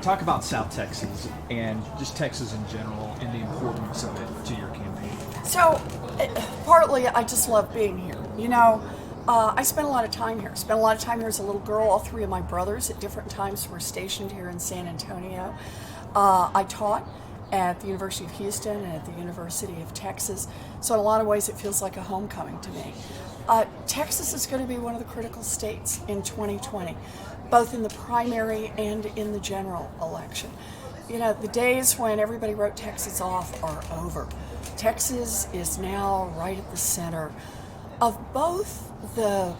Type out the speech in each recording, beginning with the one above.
Talk about South Texas and just Texas in general and the importance of it to your campaign. So, partly I just love being here. I spent a lot of time here. Spent a lot of time here as a little girl. All three of my brothers at different times were stationed here in San Antonio. I taught at the University of Houston and at the University of Texas. So in a lot of ways it feels like a homecoming to me. Texas is going to be one of the critical states in 2020, both in the primary and in the general election. The days when everybody wrote Texas off are over. Texas is now right at the center of both the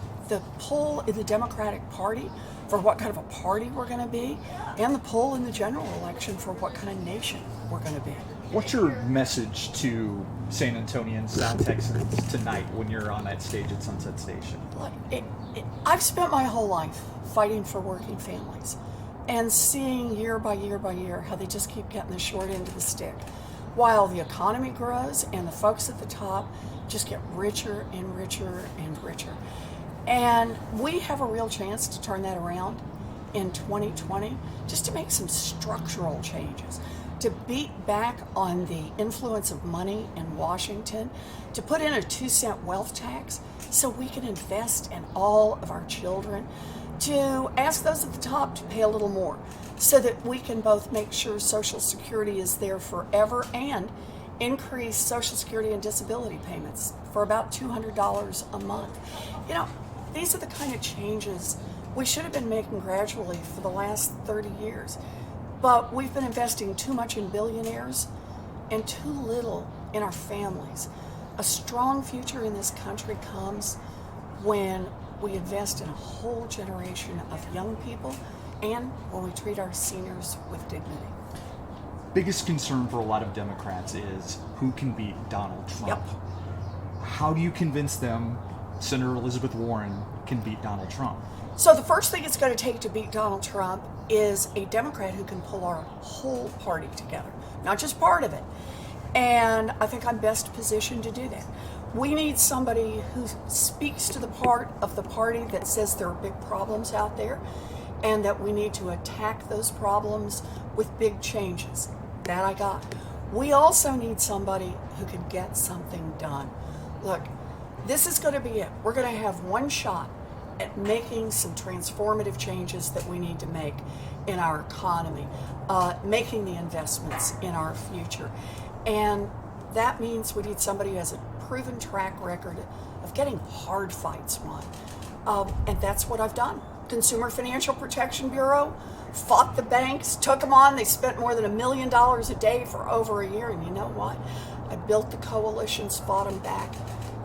pull in the Democratic Party for what kind of a party we're going to be, and the pull in the general election for what kind of nation we're going to be. What's your message to San Antonians, South Texans tonight when you're on that stage at Sunset Station? Look, I've spent my whole life fighting for working families and seeing year by year by year how they just keep getting the short end of the stick, while the economy grows and the folks at the top just get richer and richer and richer. And we have a real chance to turn that around in 2020, just to make some structural changes, to beat back on the influence of money in Washington, to put in a 2-cent wealth tax so we can invest in all of our children, to ask those at the top to pay a little more so that we can both make sure Social Security is there forever and increase Social Security and disability payments for about $200 a month. These are the kind of changes we should have been making gradually for the last 30 years. But we've been investing too much in billionaires and too little in our families. A strong future in this country comes when we invest in a whole generation of young people and when we treat our seniors with dignity. Biggest concern for a lot of Democrats is who can beat Donald Trump. Yep. How do you convince them Senator Elizabeth Warren can beat Donald Trump? So the first thing it's going to take to beat Donald Trump is a Democrat who can pull our whole party together, not just part of it. And I think I'm best positioned to do that. We need somebody who speaks to the part of the party that says there are big problems out there and that we need to attack those problems with big changes. That I got. We also need somebody who can get something done. Look, this is going to be it. We're going to have one shot at making some transformative changes that we need to make in our economy, making the investments in our future. And that means we need somebody who has a proven track record of getting hard fights won. And that's what I've done. Consumer Financial Protection Bureau fought the banks, took them on. They spent more than $1 million a day for over a year. And you know what? I built the coalitions, fought them back,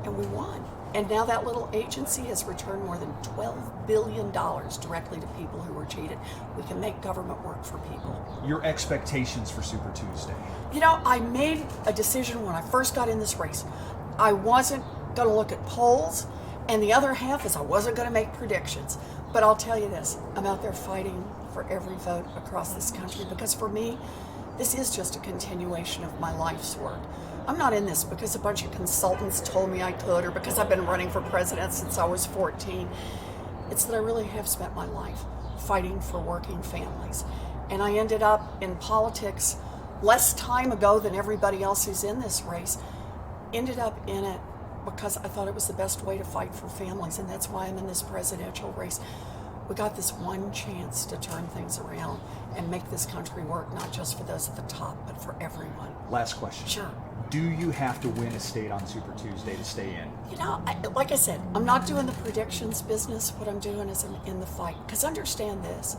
and we won. And now that little agency has returned more than $12 billion directly to people who were cheated. We can make government work for people. Your expectations for Super Tuesday? I made a decision when I first got in this race. I wasn't going to look at polls, and the other half is I wasn't going to make predictions. But I'll tell you this, I'm out there fighting for every vote across this country, because for me, this is just a continuation of my life's work. I'm not in this because a bunch of consultants told me I could, or because I've been running for president since I was 14. It's that I really have spent my life fighting for working families. And I ended up in politics less time ago than everybody else who's in this race. Ended up in it because I thought it was the best way to fight for families, and that's why I'm in this presidential race. We got this one chance to turn things around and make this country work, not just for those at the top, but for everyone. Last question. Sure. Do you have to win a state on Super Tuesday to stay in? Like I said, I'm not doing the predictions business. What I'm doing is I'm in the fight. Because understand this,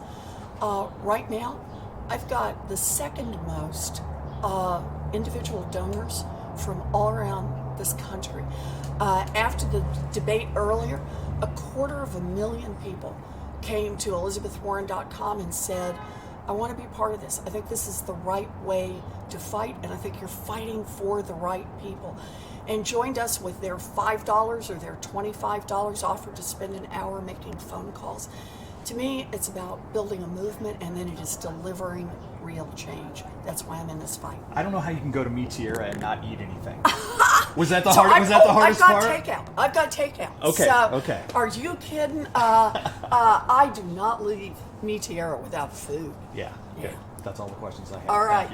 right now, I've got the second most individual donors from all around this country. After the debate earlier, 250,000 people came to ElizabethWarren.com and said, I want to be part of this. I think this is the right way to fight, and I think you're fighting for the right people. And joined us with their $5 or their $25 offered to spend an hour making phone calls. To me, it's about building a movement, and then it is delivering real change. That's why I'm in this fight. I don't know how you can go to Mi Tierra and not eat anything. Was that the hardest part? I've got takeout. Okay. Okay. Are you kidding? I do not leave Mi Tierra without food. Yeah. Good. That's all the questions I have. All Thank right. you.